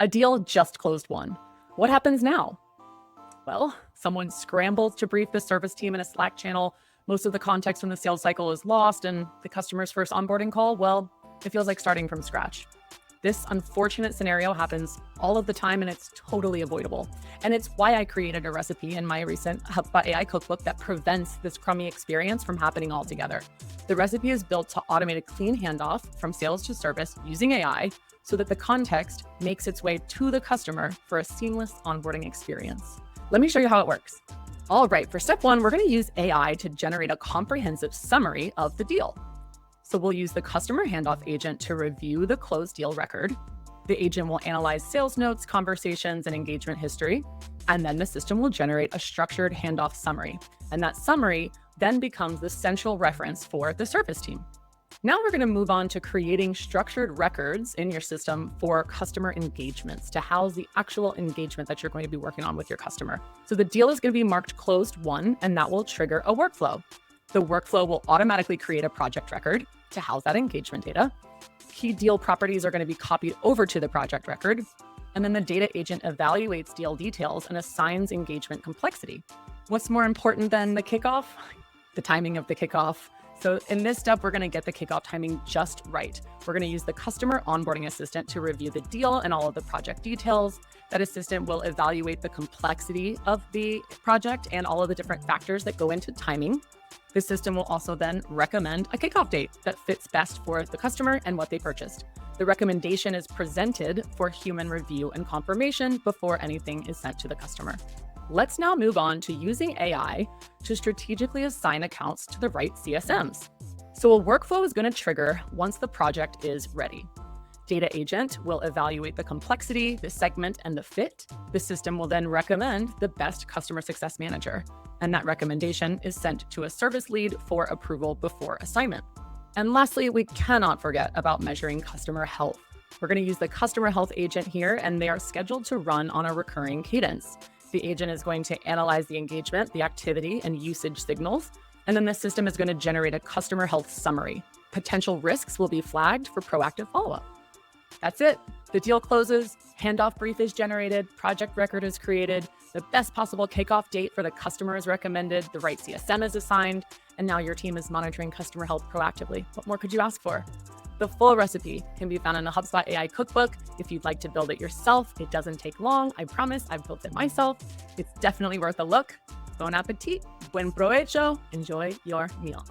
A deal just closed one. What happens now? Well, someone scrambles to brief the service team in a Slack channel. Most of the context from the sales cycle is lost, and the customer's first onboarding call, well, it feels like starting from scratch. This unfortunate scenario happens all of the time, and it's totally avoidable. And it's why I created a recipe in my recent HubSpot AI Cookbook that prevents this crummy experience from happening altogether. The recipe is built to automate a clean handoff from sales to service using AI so that the context makes its way to the customer for a seamless onboarding experience. Let me show you how it works. All right, for step one, we're going to use AI to generate a comprehensive summary of the deal. So we'll use the customer handoff agent to review the closed deal record. The agent will analyze sales notes, conversations, and engagement history. And then the system will generate a structured handoff summary. And that summary then becomes the central reference for the service team. Now we're going to move on to creating structured records in your system for customer engagements to house the actual engagement that you're going to be working on with your customer. So the deal is going to be marked closed won, and that will trigger a workflow. The workflow will automatically create a project record to house that engagement data. Key deal properties are going to be copied over to the project record. And then the data agent evaluates deal details and assigns engagement complexity. What's more important than the kickoff? The timing of the kickoff. So in this step, we're going to get the kickoff timing just right. We're going to use the customer onboarding assistant to review the deal and all of the project details. That assistant will evaluate the complexity of the project and all of the different factors that go into timing. The system will also then recommend a kickoff date that fits best for the customer and what they purchased. The recommendation is presented for human review and confirmation before anything is sent to the customer. Let's now move on to using AI to strategically assign accounts to the right CSMs. So a workflow is going to trigger once the project is ready. Data agent will evaluate the complexity, the segment, and the fit. The system will then recommend the best customer success manager. And that recommendation is sent to a service lead for approval before assignment. And lastly, we cannot forget about measuring customer health. We're going to use the customer health agent here, and they are scheduled to run on a recurring cadence. The agent is going to analyze the engagement, the activity, and usage signals. And then the system is going to generate a customer health summary. Potential risks will be flagged for proactive follow-up. That's it. The deal closes, handoff brief is generated, project record is created, the best possible kickoff date for the customer is recommended, the right CSM is assigned, and now your team is monitoring customer health proactively. What more could you ask for? The full recipe can be found in the HubSpot AI Cookbook. If you'd like to build it yourself, it doesn't take long. I promise, I've built it myself. It's definitely worth a look. Bon appetit, buen provecho, enjoy your meal.